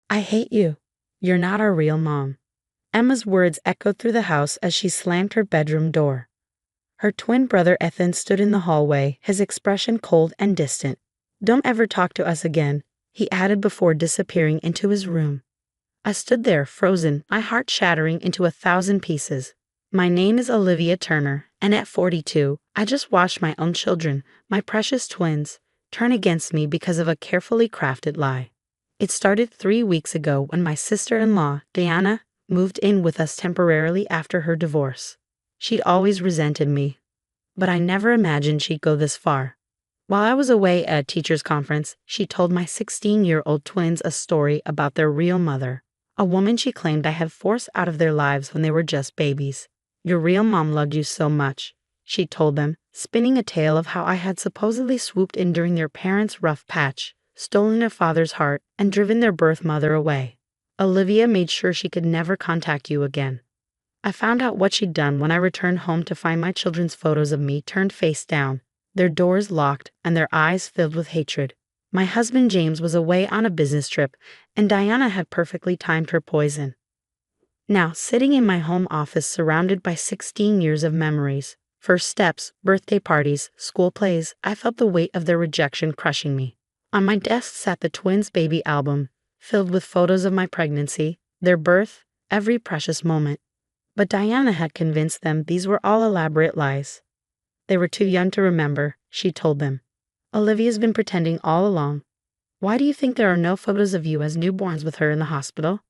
I hate you. You're not our real mom. Emma's words echoed through the house as she slammed her bedroom door. Her twin brother Ethan stood in the hallway, his expression cold and distant. Don't ever talk to us again, he added before disappearing into his room. I stood there, frozen, my heart shattering into 1,000 pieces. My name is Olivia Turner, and at 42, I just watched my own children, my precious twins, turn against me because of a carefully crafted lie. It started 3 weeks ago when my sister-in-law, Diana, moved in with us temporarily after her divorce. She'd always resented me, but I never imagined she'd go this far. While I was away at a teacher's conference, she told my 16-year-old twins a story about their real mother, a woman she claimed I had forced out of their lives when they were just babies. Your real mom loved you so much, she told them, spinning a tale of how I had supposedly swooped in during their parents' rough patch, stolen their father's heart, and driven their birth mother away. Olivia made sure she could never contact you again. I found out what she'd done when I returned home to find my children's photos of me turned face down, their doors locked, and their eyes filled with hatred. My husband James was away on a business trip, and Diana had perfectly timed her poison. Now, sitting in my home office surrounded by 16 years of memories, first steps, birthday parties, school plays, I felt the weight of their rejection crushing me. On my desk sat the twins' baby album, filled with photos of my pregnancy, their birth, every precious moment. But Diana had convinced them these were all elaborate lies. They were too young to remember, she told them. Olivia's been pretending all along. Why do you think there are no photos of you as newborns with her in the hospital?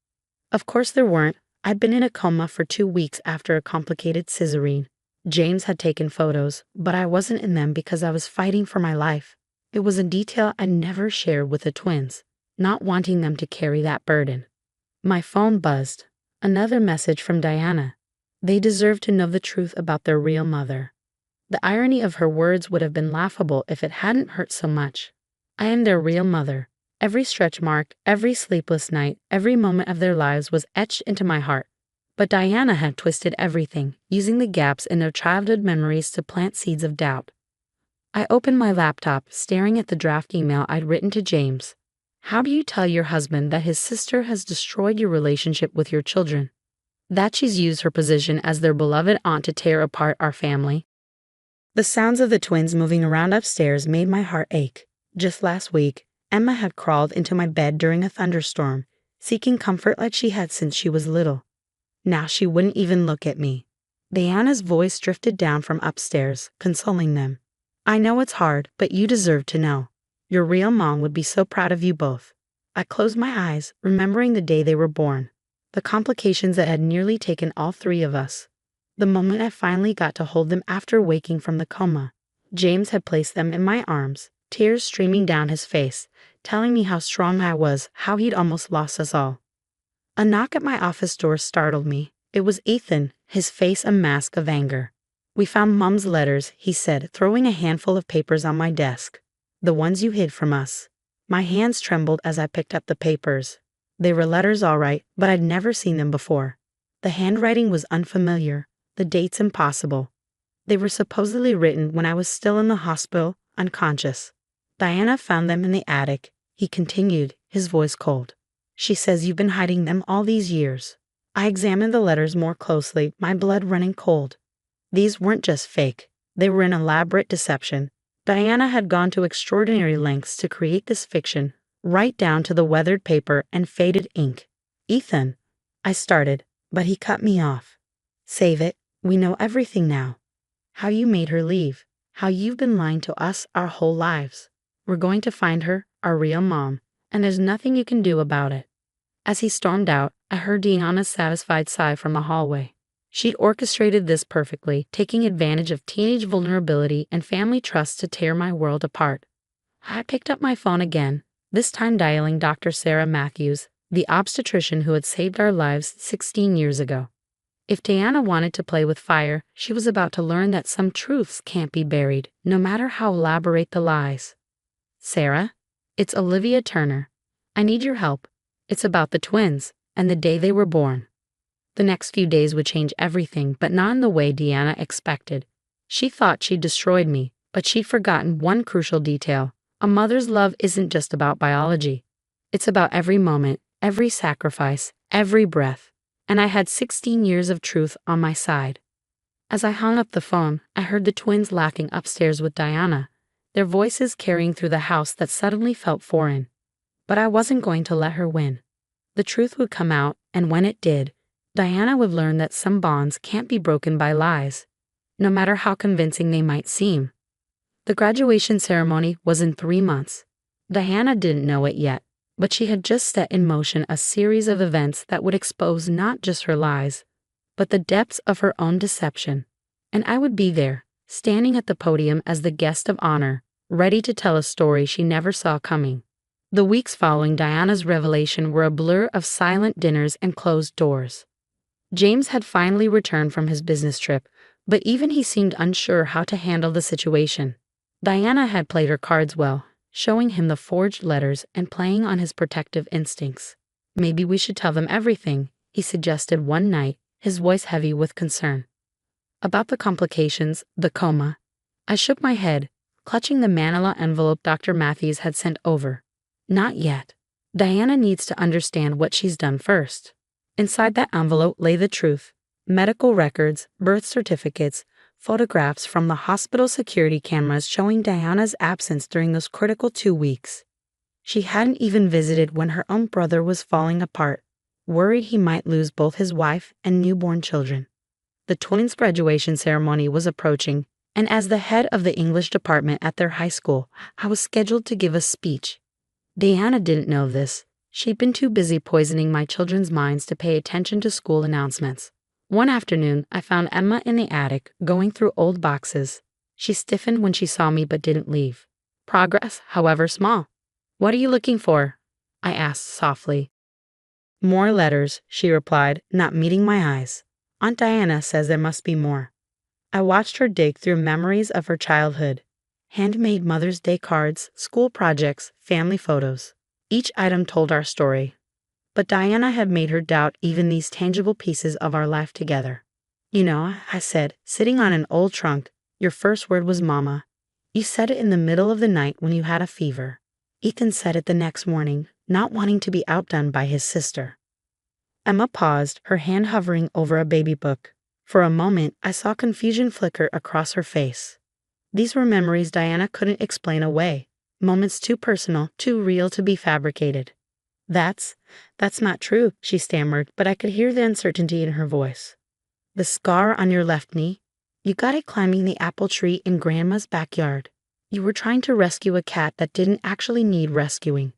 Of course there weren't. I'd been in a coma for 2 weeks after a complicated cesarean. James had taken photos, but I wasn't in them because I was fighting for my life. It was a detail I never shared with the twins, not wanting them to carry that burden. My phone buzzed. Another message from Diana. They deserve to know the truth about their real mother. The irony of her words would have been laughable if it hadn't hurt so much. I am their real mother. Every stretch mark, every sleepless night, every moment of their lives was etched into my heart. But Diana had twisted everything, using the gaps in their childhood memories to plant seeds of doubt. I opened my laptop, staring at the draft email I'd written to James. How do you tell your husband that his sister has destroyed your relationship with your children? That she's used her position as their beloved aunt to tear apart our family? The sounds of the twins moving around upstairs made my heart ache. Just last week, Emma had crawled into my bed during a thunderstorm, seeking comfort like she had since she was little. Now she wouldn't even look at me. Diana's voice drifted down from upstairs, consoling them. I know it's hard, but you deserve to know. Your real mom would be so proud of you both. I closed my eyes, remembering the day they were born, the complications that had nearly taken all 3 of us. The moment I finally got to hold them after waking from the coma, James had placed them in my arms, tears streaming down his face, telling me how strong I was, how he'd almost lost us all. A knock at my office door startled me. It was Ethan, his face a mask of anger. We found Mom's letters, he said, throwing a handful of papers on my desk. The ones you hid from us. My hands trembled as I picked up the papers. They were letters all right, but I'd never seen them before. The handwriting was unfamiliar, the dates impossible. They were supposedly written when I was still in the hospital, unconscious. Diana found them in the attic, he continued, his voice cold. She says you've been hiding them all these years. I examined the letters more closely, my blood running cold. These weren't just fake. They were an elaborate deception. Diana had gone to extraordinary lengths to create this fiction, right down to the weathered paper and faded ink. Ethan, I started, but he cut me off. Save it. We know everything now. How you made her leave. How you've been lying to us our whole lives. We're going to find her, our real mom, and there's nothing you can do about it. As he stormed out, I heard Diana's satisfied sigh from the hallway. She'd orchestrated this perfectly, taking advantage of teenage vulnerability and family trust to tear my world apart. I picked up my phone again, this time dialing Dr. Sarah Matthews, the obstetrician who had saved our lives 16 years ago. If Diana wanted to play with fire, she was about to learn that some truths can't be buried, no matter how elaborate the lies. Sarah, it's Olivia Turner. I need your help. It's about the twins, and the day they were born. The next few days would change everything, but not in the way Diana expected. She thought she'd destroyed me, but she'd forgotten one crucial detail. A mother's love isn't just about biology. It's about every moment, every sacrifice, every breath, and I had 16 years of truth on my side. As I hung up the phone, I heard the twins laughing upstairs with Diana, their voices carrying through the house that suddenly felt foreign. But I wasn't going to let her win. The truth would come out, and when it did, Diana would learn that some bonds can't be broken by lies, no matter how convincing they might seem. The graduation ceremony was in 3 months. Diana didn't know it yet, but she had just set in motion a series of events that would expose not just her lies, but the depths of her own deception. And I would be there, standing at the podium as the guest of honor, ready to tell a story she never saw coming. The weeks following Diana's revelation were a blur of silent dinners and closed doors. James had finally returned from his business trip, but even he seemed unsure how to handle the situation. Diana had played her cards well, showing him the forged letters and playing on his protective instincts. "Maybe we should tell them everything," he suggested one night, his voice heavy with concern. About the complications, the coma. I shook my head, clutching the manila envelope Dr. Matthews had sent over. "Not yet. Diana needs to understand what she's done first." Inside that envelope lay the truth: medical records, birth certificates, photographs from the hospital security cameras showing Diana's absence during those critical 2 weeks. She hadn't even visited when her own brother was falling apart, worried he might lose both his wife and newborn children. The twins' graduation ceremony was approaching, and as the head of the English department at their high school, I was scheduled to give a speech. Diana didn't know this. She'd been too busy poisoning my children's minds to pay attention to school announcements. One afternoon, I found Emma in the attic, going through old boxes. She stiffened when she saw me but didn't leave. Progress, however small. "What are you looking for?" I asked softly. "More letters," she replied, not meeting my eyes. "Aunt Diana says there must be more." I watched her dig through memories of her childhood. Handmade Mother's Day cards, school projects, family photos. Each item told our story. But Diana had made her doubt even these tangible pieces of our life together. "You know," I said, sitting on an old trunk, "your first word was mama. You said it in the middle of the night when you had a fever. Ethan said it the next morning, not wanting to be outdone by his sister." Emma paused, her hand hovering over a baby book. For a moment, I saw confusion flicker across her face. These were memories Diana couldn't explain away, moments too personal, too real to be fabricated. That's not true," she stammered, but I could hear the uncertainty in her voice. "The scar on your left knee? You got it climbing the apple tree in Grandma's backyard. You were trying to rescue a cat that didn't actually need rescuing.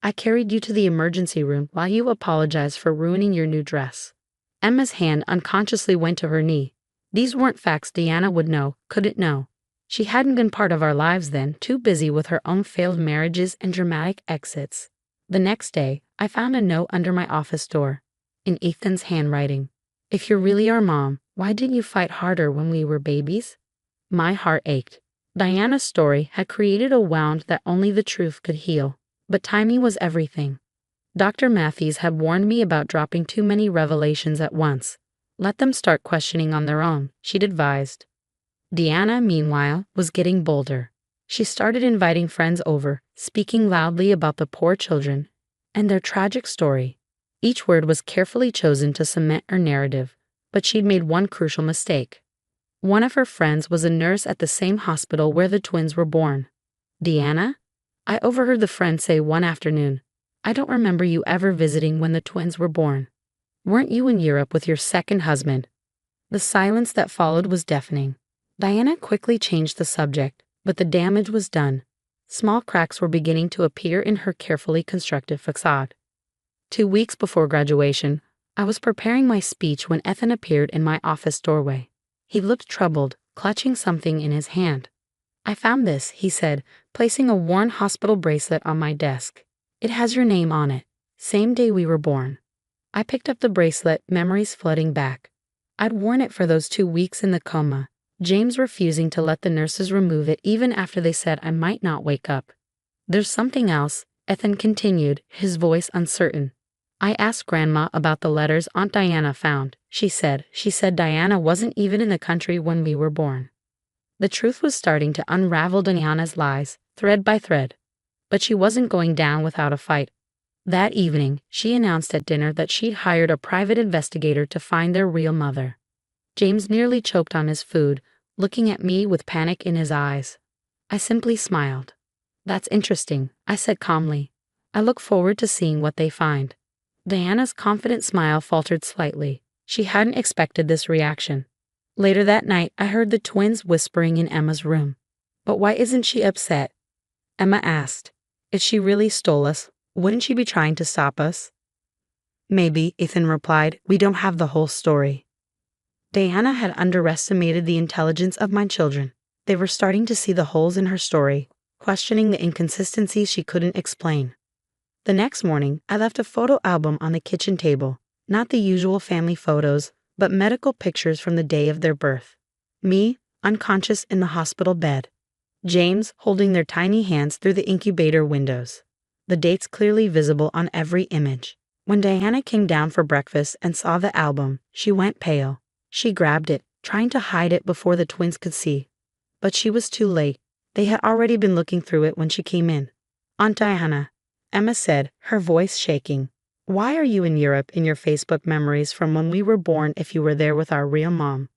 I carried you to the emergency room while you apologized for ruining your new dress." Emma's hand unconsciously went to her knee. These weren't facts Diana would know, couldn't know. She hadn't been part of our lives then, too busy with her own failed marriages and dramatic exits. The next day, I found a note under my office door, in Ethan's handwriting. "If you're really our mom, why didn't you fight harder when we were babies?" My heart ached. Diana's story had created a wound that only the truth could heal, but timing was everything. Dr. Matthews had warned me about dropping too many revelations at once. Let them start questioning on their own, she'd advised. Diana, meanwhile, was getting bolder. She started inviting friends over, speaking loudly about the poor children and their tragic story. Each word was carefully chosen to cement her narrative, but she'd made one crucial mistake. One of her friends was a nurse at the same hospital where the twins were born. "Diana?" I overheard the friend say one afternoon. "I don't remember you ever visiting when the twins were born. Weren't you in Europe with your second husband?" The silence that followed was deafening. Diana quickly changed the subject, but the damage was done. Small cracks were beginning to appear in her carefully constructed facade. 2 weeks before graduation, I was preparing my speech when Ethan appeared in my office doorway. He looked troubled, clutching something in his hand. "I found this," he said, placing a worn hospital bracelet on my desk. "It has your name on it. Same day we were born." I picked up the bracelet, memories flooding back. I'd worn it for those 2 weeks in the coma, James refusing to let the nurses remove it even after they said I might not wake up. "There's something else," Ethan continued, his voice uncertain. "I asked Grandma about the letters Aunt Diana found. She said Diana wasn't even in the country when we were born." The truth was starting to unravel Diana's lies, thread by thread. But she wasn't going down without a fight. That evening, she announced at dinner that she'd hired a private investigator to find their real mother. James nearly choked on his food, looking at me with panic in his eyes. I simply smiled. "That's interesting," I said calmly. "I look forward to seeing what they find." Diana's confident smile faltered slightly. She hadn't expected this reaction. Later that night, I heard the twins whispering in Emma's room. "But why isn't she upset?" Emma asked. "If she really stole us, wouldn't she be trying to stop us?" "Maybe," Ethan replied. "We don't have the whole story." Diana had underestimated the intelligence of my children. They were starting to see the holes in her story, questioning the inconsistencies she couldn't explain. The next morning, I left a photo album on the kitchen table, not the usual family photos, but medical pictures from the day of their birth. Me, unconscious in the hospital bed. James, holding their tiny hands through the incubator windows. The dates clearly visible on every image. When Diana came down for breakfast and saw the album, she went pale. She grabbed it, trying to hide it before the twins could see. But she was too late. They had already been looking through it when she came in. "Aunt Diana," Emma said, her voice shaking, "why are you in Europe in your Facebook memories from when we were born if you were there with our real mom?"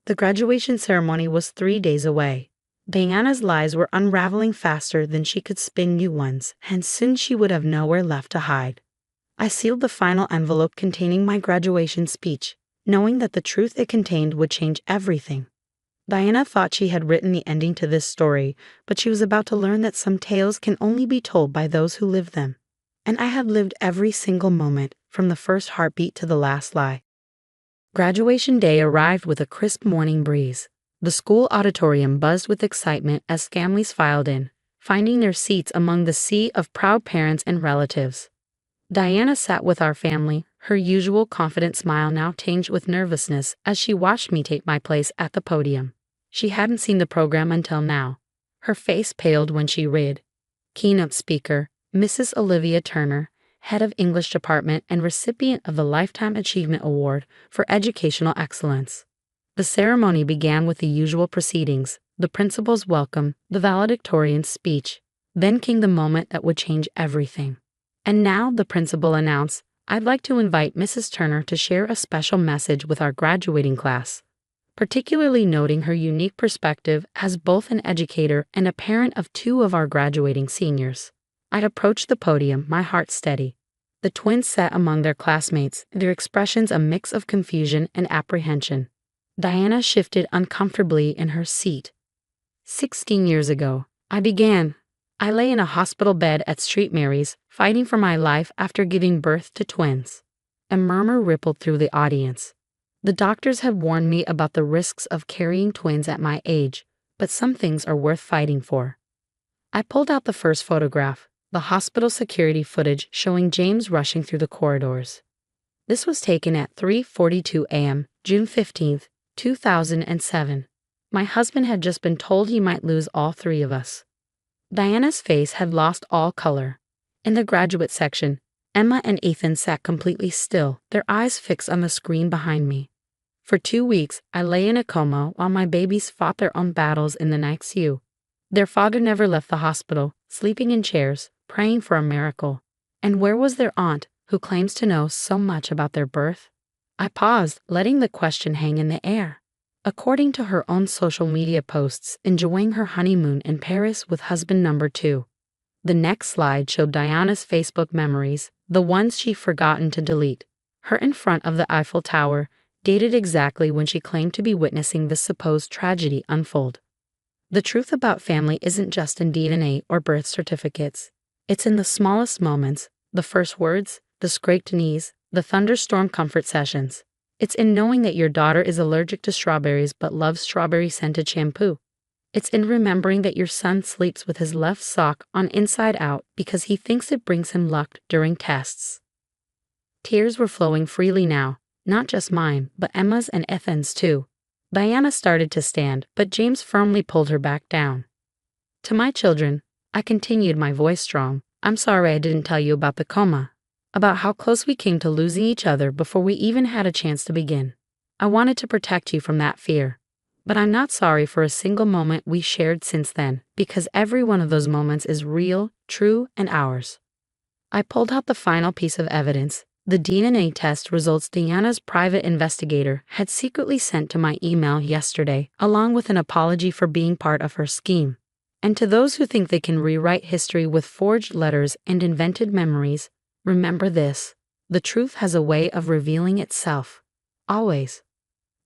The graduation ceremony was 3 days away. Diana's lies were unraveling faster than she could spin new ones, and soon she would have nowhere left to hide. I sealed the final envelope containing my graduation speech, knowing that the truth it contained would change everything. Diana thought she had written the ending to this story, but she was about to learn that some tales can only be told by those who live them. And I had lived every single moment, from the first heartbeat to the last lie. Graduation day arrived with a crisp morning breeze. The school auditorium buzzed with excitement as families filed in, finding their seats among the sea of proud parents and relatives. Diana sat with our family, her usual confident smile now tinged with nervousness as she watched me take my place at the podium. She hadn't seen the program until now. Her face paled when she read. Keynote speaker, Mrs. Olivia Turner, head of English department and recipient of the Lifetime Achievement Award for Educational Excellence. The ceremony began with the usual proceedings, the principal's welcome, the valedictorian's speech. Then came the moment that would change everything. And now, the principal announced, "I'd like to invite Mrs. Turner to share a special message with our graduating class," particularly noting her unique perspective as both an educator and a parent of 2 of our graduating seniors. I'd approached the podium, my heart steady. The twins sat among their classmates, their expressions a mix of confusion and apprehension. Diana shifted uncomfortably in her seat. 16 years ago, I began. I lay in a hospital bed at St. Mary's, fighting for my life after giving birth to twins. A murmur rippled through the audience. The doctors had warned me about the risks of carrying twins at my age, but some things are worth fighting for. I pulled out the first photograph, the hospital security footage showing James rushing through the corridors. This was taken at 3:42 a.m., June 15, 2007. My husband had just been told he might lose all 3 of us. Diana's face had lost all color. In the graduate section, Emma and Ethan sat completely still, their eyes fixed on the screen behind me. For 2 weeks, I lay in a coma while my babies fought their own battles in the NICU. Their father never left the hospital, sleeping in chairs, praying for a miracle. And where was their aunt, who claims to know so much about their birth? I paused, letting the question hang in the air. According to her own social media posts, enjoying her honeymoon in Paris with husband number 2. The next slide showed Diana's Facebook memories, the ones she'd forgotten to delete. Her in front of the Eiffel Tower, dated exactly when she claimed to be witnessing this supposed tragedy unfold. The truth about family isn't just in DNA or birth certificates. It's in the smallest moments, the first words, the scraped knees, the thunderstorm comfort sessions. It's in knowing that your daughter is allergic to strawberries but loves strawberry-scented shampoo. It's in remembering that your son sleeps with his left sock on inside out because he thinks it brings him luck during tests. Tears were flowing freely now, not just mine, but Emma's and Ethan's too. Diana started to stand, but James firmly pulled her back down. "To my children," I continued, my voice strong, "I'm sorry I didn't tell you about the coma. About how close we came to losing each other before we even had a chance to begin. I wanted to protect you from that fear. But I'm not sorry for a single moment we shared since then, because every one of those moments is real, true, and ours." I pulled out the final piece of evidence, the DNA test results Diana's private investigator had secretly sent to my email yesterday, along with an apology for being part of her scheme. And to those who think they can rewrite history with forged letters and invented memories, remember this: the truth has a way of revealing itself. Always.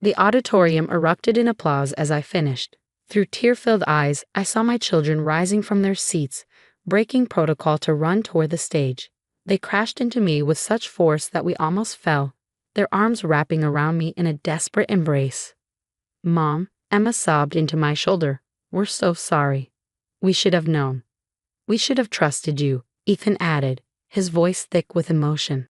The auditorium erupted in applause as I finished. Through tear-filled eyes, I saw my children rising from their seats, breaking protocol to run toward the stage. They crashed into me with such force that we almost fell, their arms wrapping around me in a desperate embrace. "Mom," Emma sobbed into my shoulder, "we're so sorry. We should have known. We should have trusted you," Ethan added, his voice thick with emotion.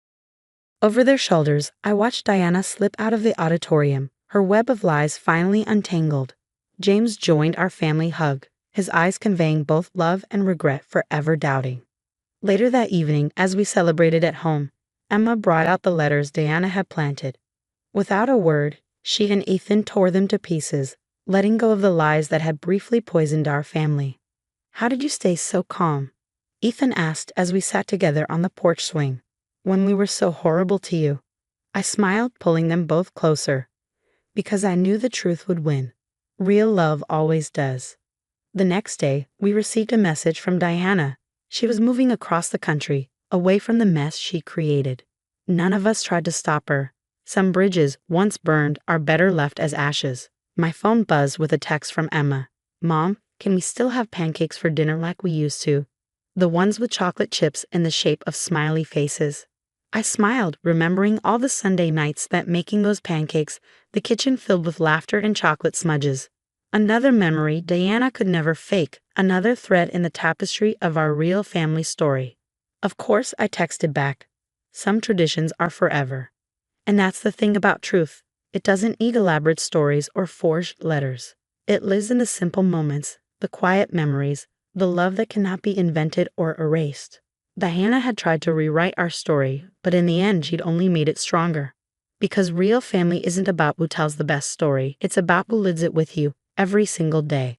Over their shoulders, I watched Diana slip out of the auditorium, her web of lies finally untangled. James joined our family hug, his eyes conveying both love and regret for ever doubting. Later that evening, as we celebrated at home, Emma brought out the letters Diana had planted. Without a word, she and Ethan tore them to pieces, letting go of the lies that had briefly poisoned our family. "How did you stay so calm?" Ethan asked as we sat together on the porch swing. "When we were so horrible to you." I smiled, pulling them both closer. "Because I knew the truth would win. Real love always does." The next day, we received a message from Diana. She was moving across the country, away from the mess she created. None of us tried to stop her. Some bridges, once burned, are better left as ashes. My phone buzzed with a text from Emma. "Mom, can we still have pancakes for dinner like we used to? The ones with chocolate chips in the shape of smiley faces." I smiled, remembering all the Sunday nights spent making those pancakes, the kitchen filled with laughter and chocolate smudges. Another memory Diana could never fake, another thread in the tapestry of our real family story. Of course, I texted back. "Some traditions are forever." And that's the thing about truth. It doesn't need elaborate stories or forged letters. It lives in the simple moments, the quiet memories, the love that cannot be invented or erased. Diana had tried to rewrite our story, but in the end she'd only made it stronger. Because real family isn't about who tells the best story, it's about who lives it with you every single day.